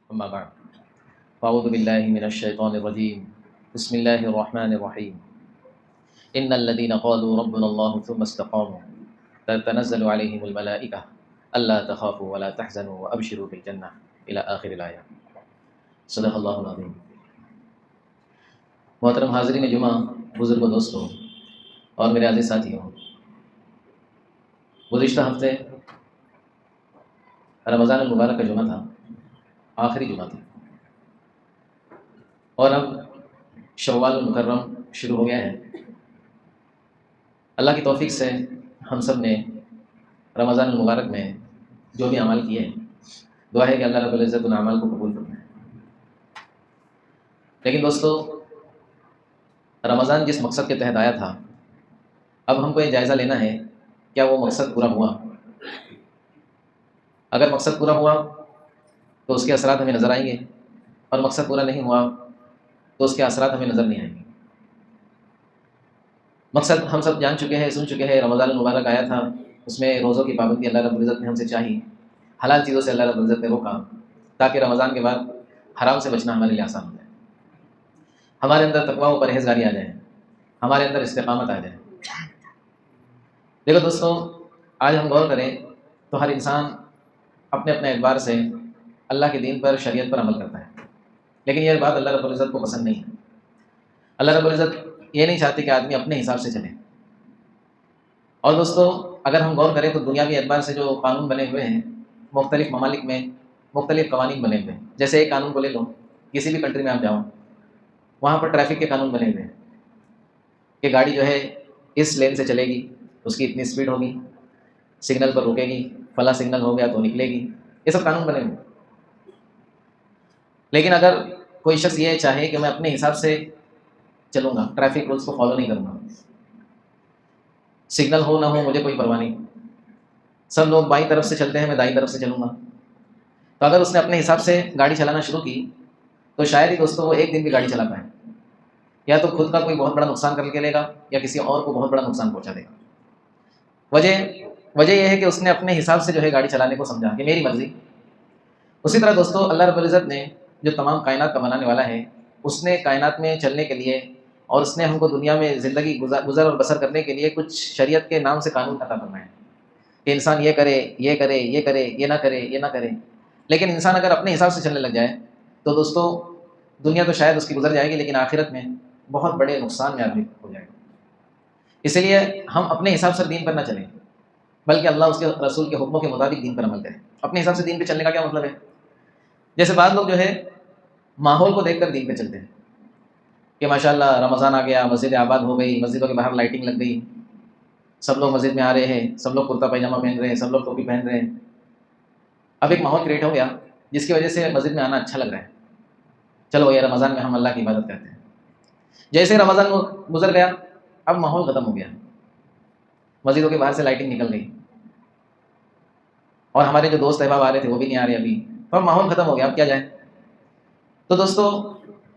أما بعد فأعوذ بالله من الشيطان الرجيم بسم الله الرحمن الرحيم إن الذين قالوا ربنا الله ثم استقاموا تتنزل عليهم الملائكة ألا تخافوا ولا تحزنوا وأبشروا بالجنة إلى آخر الآية صدق اللہ العظیم۔ محترم حاضرین جمعہ، بزرگ و دوستوں اور میرے عزیز ساتھیوں، گزشتہ ہفتے رمضان المبارک کا جمعہ تھا، آخری جمعہ تھا، اور اب شوال المکرم شروع ہو گیا ہے۔ اللہ کی توفیق سے ہم سب نے رمضان المبارک میں جو بھی اعمال کیے ہیں، دعا ہے کہ اللہ رب العزت ان اعمال کو قبول فرمائے۔ لیکن دوستو، رمضان جس مقصد کے تحت آیا تھا، اب ہم کو یہ جائزہ لینا ہے کیا وہ مقصد پورا ہوا۔ اگر مقصد پورا ہوا تو اس کے اثرات ہمیں نظر آئیں گے، اور مقصد پورا نہیں ہوا تو اس کے اثرات ہمیں نظر نہیں آئیں گے۔ مقصد ہم سب جان چکے ہیں، سن چکے ہیں۔ رمضان المبارک آیا تھا، اس میں روزوں کی پابندی اللہ رب العزت نے ہم سے چاہی، حلال چیزوں سے اللہ رب العزت نے روکا، تاکہ رمضان کے بعد حرام سے بچنا ہمارے لیے آسان ہو جائے، ہمارے اندر تقویٰ و پرہیزگاری آ جائے، ہمارے اندر استقامت آ جائے۔ دیکھو دوستو، آج ہم غور کریں تو ہر انسان اپنے اپنے اعتبار سے اللہ کے دین پر، شریعت پر عمل کرتا ہے، لیکن یہ بات اللہ رب العزت کو پسند نہیں ہے۔ اللہ رب العزت یہ نہیں چاہتے کہ آدمی اپنے حساب سے چلے۔ اور دوستو، اگر ہم غور کریں تو دنیاوی اعتبار سے جو قانون بنے ہوئے ہیں مختلف ممالک میں، مختلف قوانین بنے ہوئے ہیں۔ جیسے ایک قانون کو لے لو، کسی بھی کنٹری میں آپ جاؤ، وہاں پر ٹریفک کے قانون بنے ہوئے ہیں کہ گاڑی جو ہے اس لین سے چلے گی، اس کی اتنی اسپیڈ ہوگی، سگنل پر رکے گی، فلاں سگنل ہو گیا تو نکلے گی، یہ سب قانون بنے ہوئے ہیں۔ لیکن اگر کوئی شخص یہ چاہے کہ میں اپنے حساب سے چلوں گا، ٹریفک رولس کو فالو نہیں کروں گا، سگنل ہو نہ ہو مجھے کوئی پرواہ نہیں، سب لوگ بائیں طرف سے چلتے ہیں میں دائیں طرف سے چلوں گا، تو اگر اس نے اپنے حساب سے گاڑی چلانا شروع کی تو شاید ہی دوستوں وہ ایک دن بھی گاڑی چلا پائے، یا تو خود کا کوئی بہت بڑا نقصان کر کے لے گا، یا کسی اور کو بہت بڑا نقصان پہنچا دے گا۔ وجہ یہ ہے کہ اس نے اپنے حساب سے جو ہے گاڑی چلانے کو سمجھا کہ میری مرضی۔ اسی طرح دوستو، اللہ رب العزت نے جو تمام کائنات کا بنانے والا ہے، اس نے کائنات میں چلنے کے لیے، اور اس نے ہم کو دنیا میں زندگی گزر اور بسر کرنے کے لیے کچھ شریعت کے نام سے قانون عطا فرمائے ہیں کہ انسان یہ کرے، یہ کرے، یہ کرے، یہ نہ کرے، یہ نہ کرے۔ لیکن انسان اگر اپنے حساب سے چلنے لگ جائے تو دوستو، دنیا تو شاید اس کی گزر جائے گی، لیکن آخرت میں بہت بڑے نقصان میں آدمی ہو جائے گا۔ اسی لیے ہم اپنے حساب سے دین پر نہ چلیں، بلکہ اللہ اس کے رسول کے حکموں کے مطابق دین پر عمل کریں۔ اپنے حساب سے دین پہ چلنے کا کیا مطلب ہے؟ جیسے بعض لوگ جو ہے ماحول کو دیکھ کر دین پہ چلتے ہیں کہ ماشاءاللہ رمضان آ گیا، مسجد آباد ہو گئی، مسجدوں کے باہر لائٹنگ لگ گئی، سب لوگ مسجد میں آ رہے ہیں، سب لوگ کرتا پائجامہ پہن رہے ہیں، سب لوگ ٹوپی پہن رہے ہیں۔ اب ایک ماحول کریٹ ہو گیا جس کی وجہ سے مسجد میں آنا اچھا لگ رہا ہے، چلو یہ رمضان میں ہم اللہ کی عبادت کرتے ہیں۔ جیسے رمضان گزر گیا، اب ماحول ختم ہو گیا، مسجدوں کے باہر سے لائٹنگ نکل گئی، اور ہمارے جو دوست احباب آ رہے تھے وہ بھی نہیں آ رہے ابھی، تو اب ماحول ختم ہو گیا، اب کیا جائے؟ تو دوستو،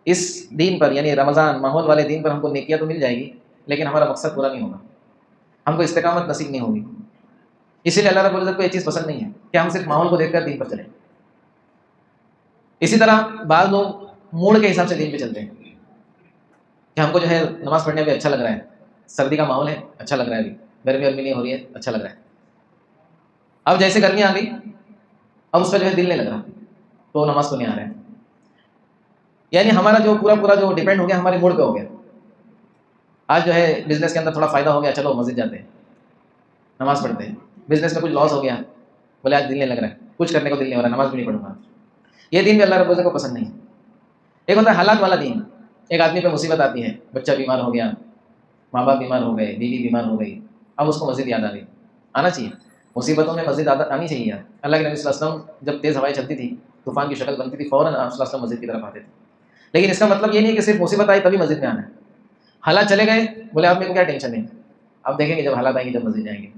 اس دین پر یعنی رمضان ماحول والے دین پر ہم کو نیکیاں تو مل جائے گی، لیکن ہمارا مقصد پورا نہیں ہوگا، ہم کو استقامت نصیب نہیں ہوگی۔ اسی لیے اللہ رب العزت کو یہ چیز پسند نہیں ہے کہ ہم صرف ماحول کو دیکھ کر دین پر چلیں۔ اسی طرح بعض لوگ موڈ کے حساب سے دین پہ چلتے ہیں کہ ہم کو جو ہے نماز پڑھنے میں اچھا لگ رہا ہے، سردی کا ماحول ہے، اچھا لگ رہا ہے، ابھی گرمی ورمی نہیں ہو رہی ہے، اچھا لگ رہا ہے۔ اب جیسے گرمی آ گئی، اب اس کا جو ہے دل نہیں لگ رہا، تو نماز کو نہیں آ رہا ہے۔ یعنی ہمارا جو پورا جو ڈیپینڈ ہو گیا ہمارے موڈ پہ ہو گیا۔ آج جو ہے بزنس کے اندر تھوڑا فائدہ ہو گیا، چلو مسجد جاتے ہیں، نماز پڑھتے ہیں۔ بزنس میں کچھ لاس ہو گیا، بولے آج دل نہیں لگ رہا ہے، کچھ کرنے کو دل نہیں ہو رہا ہے، نماز بھی نہیں پڑھوں گا۔ یہ دین بھی اللہ رب العزت کو پسند نہیں ہے۔ ایک ہوتا ہے حالات والا دین، ایک آدمی پہ مصیبت آتی ہے، بچہ بیمار ہو گیا، ماں باپ بیمار ہو گئے، بیوی بیمار ہو گئی، اب اس کو مسجد یاد آ گئی۔ آنا چاہیے، مصیبتوں میں مسجد آنی چاہیے یار۔ اللہ کے نبی صلی اللہ علیہ وسلم جب تیز ہوائیں چلتی تھی، طوفان کی شکل بنتی تھی، فوراً آپ صلی اللہ علیہ وسلم مسجد کی طرف آتے تھے۔ لیکن اس کا مطلب یہ نہیں کہ صرف مصیبت آئی تبھی مسجد میں آنا ہے۔ حالات چلے گئے، بولے آپ میرے کو کیا ٹینشن ہے، اب دیکھیں گے جب حالات آئیں گے جب مسجد جائیں گے۔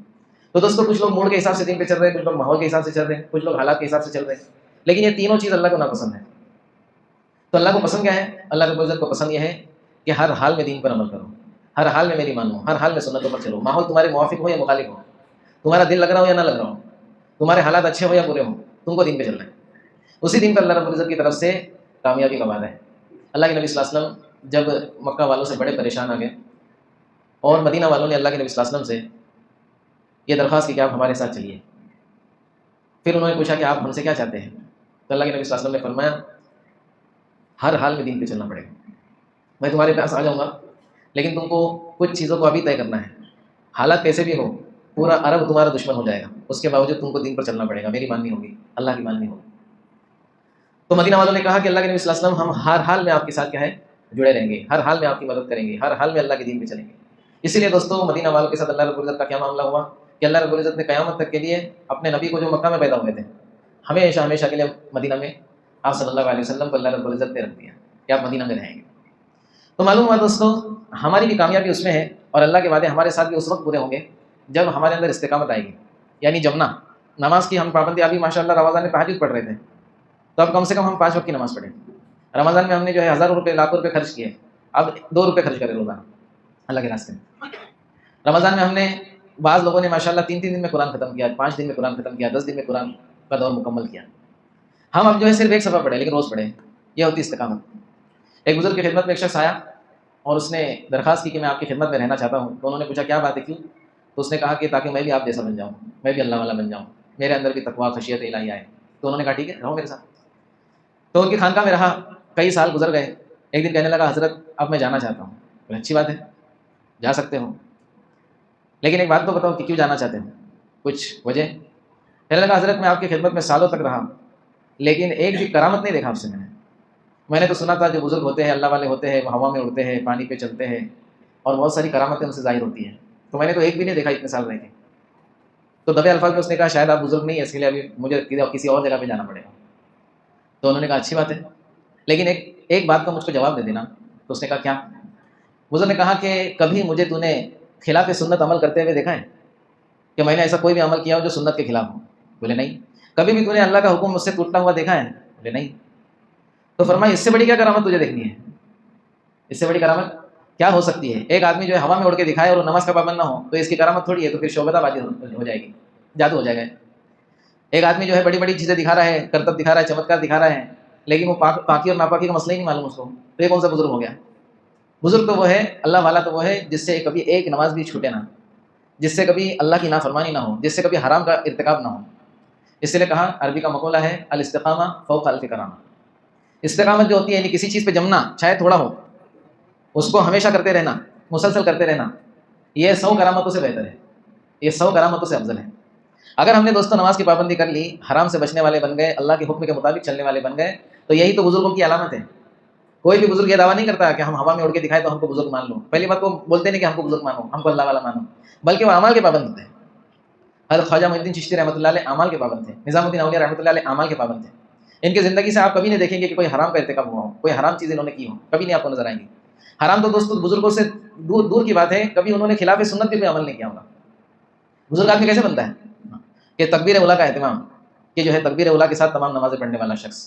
تو دوستوں، کچھ لوگ موڈ کے حساب سے دین پہ چل رہے ہیں، کچھ لوگ ماحول کے حساب سے چل رہے ہیں، کچھ لوگ حالات کے حساب سے چل رہے ہیں، لیکن یہ تینوں چیز اللہ کو ناپسند ہے۔ تو اللہ کو پسند کیا ہے؟ اللہ رب العزت کو پسند یہ ہے کہ ہر حال میں دین پر عمل کرو، ہر حال میں میری مانو، ہر حال میں سنتوں پر چلو، ماحول تمہارے موافق ہو یا مخالف ہو، تمہارا دل لگ رہا ہو یا نہ لگ رہا ہو، تمہارے حالات اچھے ہو یا برے ہو، تم کو دین پہ چلنا ہے۔ اسی دن پر اللہ رب العزت کی طرف سے کامیابی کا وعدہ ہے۔ اللہ کے نبی صلی اللہ علیہ وسلم جب مکہ والوں سے بڑے پریشان آ گئے اور مدینہ والوں نے اللہ کے نبی صلی اللہ علیہ وسلم سے یہ درخواست کی کہ آپ ہمارے ساتھ چلیے، پھر انہوں نے پوچھا کہ آپ ہم سے کیا چاہتے ہیں؟ تو اللہ کے نبی صلی اللہ علیہ وسلم نے فرمایا ہر حال میں دین پہ چلنا پڑے گا، میں تمہارے پاس آ جاؤں گا لیکن تم کو کچھ چیزوں کو ابھی طے کرنا ہے، حالات کیسے بھی ہو، پورا عرب تمہارا دشمن ہو جائے گا، اس کے باوجود تم کو دین پر چلنا پڑے گا، میری ماننی ہوگی، اللہ کی ماننی ہوگی۔ تو مدینہ والوں نے کہا کہ اللہ کے نبی صلی اللہ علیہ وسلم ہم ہر حال میں آپ کے ساتھ کیا ہے جڑے رہیں گے، ہر حال میں آپ کی مدد کریں گے، ہر حال میں اللہ کے دین پہ چلیں گے۔ اسی لیے دوستوں مدینہ والوں کے ساتھ اللہ رب العزت کا کیا معاملہ ہوا کہ اللہ رب العزت نے قیامت تک کے لیے اپنے نبی کو جو مکہ میں پیدا ہوئے تھے ہمیشہ ہمیشہ کے لیے مدینہ میں آپ صلی اللہ علیہ وسلم کو اللہ رب العزت نے رکھ دیا کہ آپ مدینہ میں رہیں گے۔ تو معلوم ہوا دوستوں ہماری بھی کامیابی اس میں ہے اور اللہ کے وعدے ہمارے ساتھ بھی اس وقت پورے ہوں گے جب ہمارے اندر استقامت آئے گی، یعنی جمنا نماز کی ہم پابندی ابھی ماشاء اللہ رمضان میں تہجد پڑھ رہے تھے، تو اب کم سے کم ہم 5 وقت کی نماز پڑھیں۔ رمضان میں ہم نے جو ہے ہزاروں روپے لاکھوں روپے خرچ کیے، اب 2 روپے خرچ کریں روزانہ اللہ کے راستے میں۔ رمضان میں ہم نے بعض لوگوں نے ماشاء اللہ 3 دن میں قرآن ختم کیا، 5 دن میں قرآن ختم کیا، 10 دن میں قرآن کا دور مکمل کیا۔ ہم اب جو ہے صرف ایک صفحہ پڑھے لیکن روز پڑھے، یہ ہوتی استقامت۔ ایک بزرگ کی خدمت میں ایک شخص آیا اور اس نے درخواست کی کہ میں آپ کی خدمت میں رہنا چاہتا ہوں، تو انہوں نے پوچھا کیا بات ہے کیوں؟ تو اس نے کہا کہ تاکہ میں بھی آپ جیسا بن جاؤں، میں بھی اللہ والا بن جاؤں، میرے اندر بھی تقویٰ خشیت الہی آئے۔ تو انہوں نے کہا ٹھیک ہے رہو میرے ساتھ۔ تو ان کی خانقاہ میں رہا، کئی سال گزر گئے۔ ایک دن کہنے لگا حضرت اب میں جانا چاہتا ہوں۔ بولے اچھی بات ہے جا سکتے ہو، لیکن ایک بات تو بتاؤ کہ کیوں جانا چاہتے ہیں، کچھ وجہ؟ کہنے لگا حضرت میں آپ کی خدمت میں سالوں تک رہا لیکن ایک بھی کرامت نہیں دیکھا آپ سے میں نے تو سنا تھا جو بزرگ ہوتے ہیں اللہ والے ہوتے ہیں وہ ہوا میں اڑتے ہیں، پانی پہ چلتے ہیں اور بہت ساری کرامتیں ان سے ظاہر ہوتی ہیں، تو میں نے تو ایک بھی نہیں دیکھا اتنے سال رہ کے۔ تو دبے الفاظ میں اس نے کہا شاید آپ بزرگ نہیں ہیں اس کے لیے ابھی مجھے کسی اور جگہ پہ جانا پڑے گا۔ تو انہوں نے کہا اچھی بات ہے لیکن ایک بات کا مجھ کو جواب دے دینا۔ تو اس نے کہا کیا؟ بزرگ نے کہا کہ کبھی مجھے تو نے خلاف سنت عمل کرتے ہوئے دیکھا ہے کہ میں نے ایسا کوئی بھی عمل کیا ہو جو سنت کے خلاف ہو؟ بولے نہیں۔ کبھی بھی تو نے اللہ کا حکم مجھ سے ٹوٹتا ہوا دیکھا ہے؟ بولے نہیں۔ تو فرمایا اس سے بڑی کیا کرامت تجھے دیکھنی ہے؟ اس سے بڑی کرامت کیا ہو سکتی ہے؟ ایک آدمی جو ہے ہوا میں اڑ کے دکھائے اور نماز کا پابند نہ ہو تو اس کی کرامت تھوڑی ہے، تو پھر شعبدہ بازی ہو جائے گی، جادو ہو جائے گا۔ ایک آدمی جو ہے بڑی بڑی چیزیں دکھا رہا ہے، کرتب دکھا رہا ہے، چمتکار دکھا رہا ہے، لیکن وہ پاکی اور ناپاکی کا مسئلہ ہی نہیں معلوم اس کو، تو یہ کون سا بزرگ ہو گیا؟ بزرگ تو وہ ہے، اللہ والا تو وہ ہے جس سے کبھی ایک نماز بھی چھوٹے نہ، جس سے کبھی اللہ کی نافرمانی نہ ہو، جس سے کبھی حرام کا ارتکاب نہ ہو۔ اس لیے کہا عربی کا مقولہ ہے الاستقامہ فوق الف کرامہ۔ استقامت جو ہوتی ہے یعنی کسی چیز پہ جمنا چاہے تھوڑا ہو، اس کو ہمیشہ کرتے رہنا، مسلسل کرتے رہنا، یہ 100 کرامتوں سے بہتر ہے، یہ 100 کرامتوں سے افضل ہے۔ اگر ہم نے دوستوں نماز کی پابندی کر لی، حرام سے بچنے والے بن گئے، اللہ کے حکم کے مطابق چلنے والے بن گئے، تو یہی تو بزرگوں کی علامت ہے۔ کوئی بھی بزرگ یہ دعویٰ نہیں کرتا کہ ہم ہوا میں اڑ کے دکھائے تو ہم کو بزرگ مان لو۔ پہلی بات وہ بولتے نہیں کہ ہم کو بزرگ مانو، ہم کو اللہ والا مانو، بلکہ وہ اعمال کے پابند ہوتے ہیں۔ حضرت خواجہ معین الدین چشتی رحمۃ اللہ علیہ اعمال کے پابند تھے، نظام الدین اولیاء رحمۃ اللہ علیہ اعمال کے پابند تھے۔ ان کی زندگی سے آپ کبھی نہیں دیکھیں گے کہ کوئی حرام کا ارتکاب ہوا ہو، کوئی حرام چیز انہوں نے کی ہو، کبھی نہیں آپ کو نظر آئیں گی۔ حرام تو دوستوں بزرگوں سے دور دور کی بات ہے، کبھی انہوں نے خلاف سنت پہ بھی عمل نہیں کیا ہوگا۔ بزرگ آدمی کیسے بنتا ہے کہ تکبیر اولیٰ کا اہتمام، کہ جو ہے تکبیر اولیٰ کے ساتھ تمام نمازیں پڑھنے والا شخص،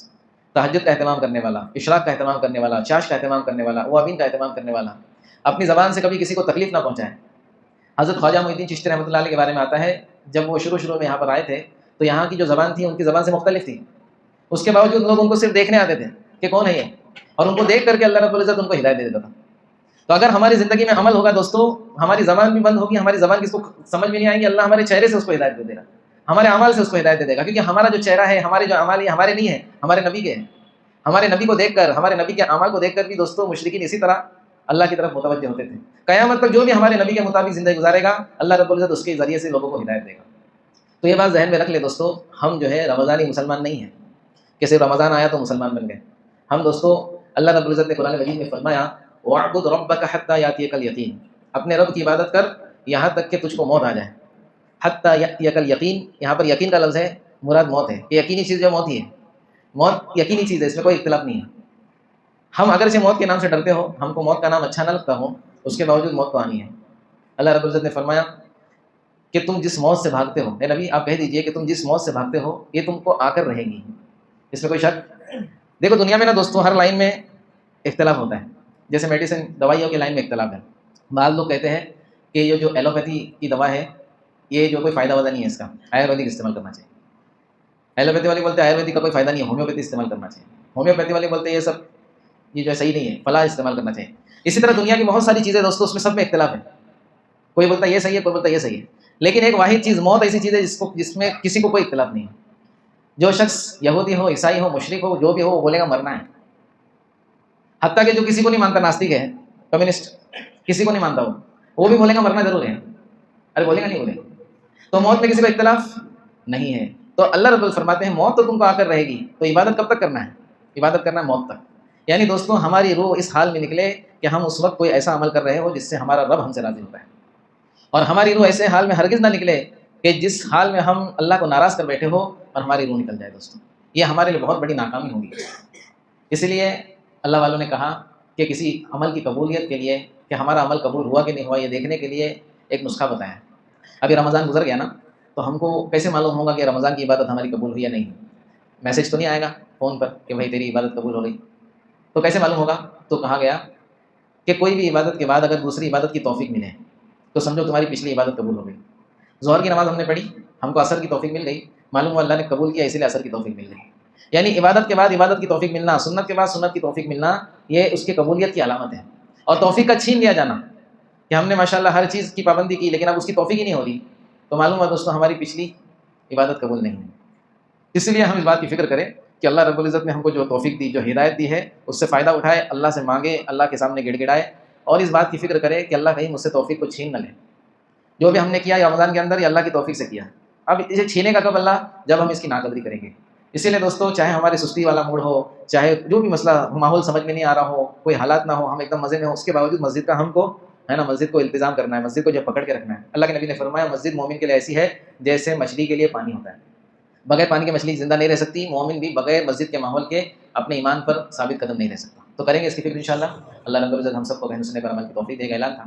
تہجد کا اہتمام کرنے والا، اشراق کا اہتمام کرنے والا، چاش کا اہتمام کرنے والا، اوابین کا اہتمام کرنے والا، اپنی زبان سے کبھی کسی کو تکلیف نہ پہنچائے۔ حضرت خواجہ معین الدین چشتی رحمۃ اللہ علیہ کے بارے میں آتا ہے جب وہ شروع میں یہاں پر آئے تھے تو یہاں کی جو زبان تھی ان کی زبان سے مختلف تھی، اس کے باوجود لوگ ان کو صرف دیکھنے آتے تھے کہ کون ہے یہ، اور ان کو دیکھ کر کے اللہ رب العزت ان کو ہدایت دے دیتا تھا۔ تو اگر ہماری زندگی میں عمل ہوگا دوستوں، ہماری زبان بھی بند ہوگی، ہماری زبان کس کو سمجھ میں نہیں آئیں گی، اللہ ہمارے چہرے سے اس کو ہدایت دے دے گا، ہمارے اعمال سے اس کو ہدایت دے دے گا، کیونکہ ہمارا جو چہرہ ہے، ہمارے جو اعمال ہیں ہمارے نہیں ہیں، ہمارے نبی کے ہیں۔ ہمارے نبی کو دیکھ کر، ہمارے نبی کے اعمال کو دیکھ کر بھی دوستوں مشرکین اسی طرح اللہ کی طرف متوجہ ہوتے تھے۔ قیامت تک جو بھی ہمارے نبی کے مطابق زندگی گزارے گا اللہ رب العزت اس کے ذریعے سے لوگوں کو ہدایت دے گا۔ تو یہ بات ذہن میں رکھ لے دوستوں، ہم جو ہے رمضانی مسلمان نہیں ہیں کہ صرف رمضان آیا تو مسلمان بن گئے۔ ہم دوستوں اللہ رب العزت نے قرآن مجید میں فرمایا وَاعْبُدْ رَبَّكَ حَتَّىٰ يَأْتِيَكَ الْيَقِينُ، اپنے رب کی عبادت کر یہاں تک کہ تجھ کو موت آ جائے۔ حَتَّىٰ يَأْتِيَكَ الْيَقِينُ، یہاں پر یقین کا لفظ ہے، مراد موت ہے، کہ یقینی چیز جو موت ہی ہے، موت یقینی چیز ہے، اس میں کوئی اختلاف نہیں ہے۔ ہم اگرچہ موت کے نام سے ڈرتے ہو، ہم کو موت کا نام اچھا نہ لگتا ہو، اس کے باوجود موت تو آنی ہے۔ اللہ رب العزت نے فرمایا کہ تم جس موت سے بھاگتے ہو، اے نبی آپ کہہ دیجئے کہ تم جس موت سے بھاگتے ہو یہ تم کو آ کر رہے گی، اس میں کوئی شک؟ دیکھو دنیا میں نا دوستوں ہر لائن میں اختلاف ہوتا ہے، جیسے میڈیسن دوائیوں کی لائن میں اختلاف ہے۔ بعض لوگ کہتے ہیں کہ یہ جو ایلوپیتھی کی دوا ہے یہ جو کوئی فائدہ وادہ نہیں ہے اس کا، آیورویدک استعمال کرنا چاہیے۔ ایلوپیتھی والے بولتے ہیں آیورویدک کا کوئی فائدہ نہیں ہے، ہومیوپیتھی استعمال کرنا چاہیے، ہومیوپیتھی والے بولتے ہیں یہ جو ہے صحیح نہیں ہے، فلاں استعمال کرنا چاہیے۔ اسی طرح دنیا کی بہت ساری چیزیں دوستوں، اس میں سب میں اختلاف ہے، کوئی بولتا ہے یہ صحیح ہے، کوئی بولتا ہے یہ صحیح ہے، لیکن ایک واحد چیز موت ایسی چیز ہے جس میں کسی کو کوئی اختلاف نہیں ہے۔ جو شخص یہودی ہو، عیسائی ہو، مشرک ہو، جو بھی ہو، وہ بولے گا مرنا ہے، حتیٰ کہ جو کسی کو نہیں مانتا، ناستک ہے، کمیونسٹ، کسی کو نہیں مانتا وہ بھی بولے گا مرنا ضرور ہے۔ ارے بولے گا نہیں بولے گا؟ تو موت میں کسی کو اختلاف نہیں ہے۔ تو اللہ رب العزت فرماتے ہیں موت تو تم کو آ کر رہے گی، تو عبادت کب تک کرنا ہے؟ عبادت کرنا ہے موت تک۔ یعنی دوستوں ہماری روح اس حال میں نکلے کہ ہم اس وقت کوئی ایسا عمل کر رہے ہو جس سے ہمارا رب ہم سے راضی ہوتا ہے، اور ہماری روح ایسے حال میں ہرگز نہ نکلے کہ جس حال میں ہم اللہ کو ناراض کر بیٹھے ہو اور ہماری روح نکل جائے دوستوں، یہ ہمارے لیے بہت بڑی ناکامی ہوگی۔ اسی لیے اللہ والوں نے کہا کہ کسی عمل کی قبولیت کے لیے کہ ہمارا عمل قبول ہوا کہ نہیں ہوا، یہ دیکھنے کے لیے ایک نسخہ بتایا۔ ابھی رمضان گزر گیا نا، تو ہم کو کیسے معلوم ہوگا کہ رمضان کی عبادت ہماری قبول ہوئی یا نہیں؟ میسج تو نہیں آئے گا فون پر کہ بھائی تیری عبادت قبول ہو گئی، تو کیسے معلوم ہوگا؟ تو کہا گیا کہ کوئی بھی عبادت کے بعد اگر دوسری عبادت کی توفیق ملے تو سمجھو تمہاری پچھلی عبادت قبول ہو گئی۔ ظہر کی نماز ہم نے پڑھی، ہم کو عصر کی توفیق مل گئی، معلوم ہوا اللہ نے قبول کیا، اسی لیے عصر کی توفیق مل گئی۔ یعنی عبادت کے بعد عبادت کی توفیق ملنا، سنت کے بعد سنت کی توفیق ملنا، یہ اس کی قبولیت کی علامت ہے۔ اور توفیق کا چھین لیا جانا کہ ہم نے ماشاءاللہ ہر چیز کی پابندی کی لیکن اب اس کی توفیق ہی نہیں ہو رہی، تو معلوم ہوا دوستوں ہماری پچھلی عبادت قبول نہیں ہے۔ اس لیے ہم اس بات کی فکر کریں کہ اللہ رب العزت نے ہم کو جو توفیق دی، جو ہدایت دی ہے، اس سے فائدہ اٹھائے، اللہ سے مانگے، اللہ کے سامنے گڑ گڑائے، اور اس بات کی فکر کرے کہ اللہ کہیں مجھ سے توفیق کو چھین نہ لے۔ جو بھی ہم نے کیا رمضان کے اندر یہ اللہ کی توفیق سے کیا، اب اسے چھینے کا کب اللہ؟ جب ہم اس کی ناقدری کریں گے۔ اسی لیے دوستوں چاہے ہمارے سستی والا موڈ ہو، چاہے جو بھی مسئلہ ماحول سمجھ میں نہیں آ رہا ہو، کوئی حالات نہ ہو، ہم ایک دم مزے میں ہوں، اس کے باوجود مسجد کا ہم کو ہے نا، مسجد کو التزام کرنا ہے، مسجد کو جو پکڑ کے رکھنا ہے۔ اللہ کے نبی نے فرمایا مسجد مومن کے لیے ایسی ہے جیسے مچھلی کے لیے پانی ہوتا ہے، بغیر پانی کے مچھلی زندہ نہیں رہ سکتی، مومن بھی بغیر مسجد کے ماحول کے اپنے ایمان پر ثابت قدم نہیں رہ سکتا۔ تو کریں گے اس کی فکر انشاءاللہ۔ اللہ رب العزت ہم سب کو بہن سننے پر عمل کی توفیق دے گا۔ اعلان تھا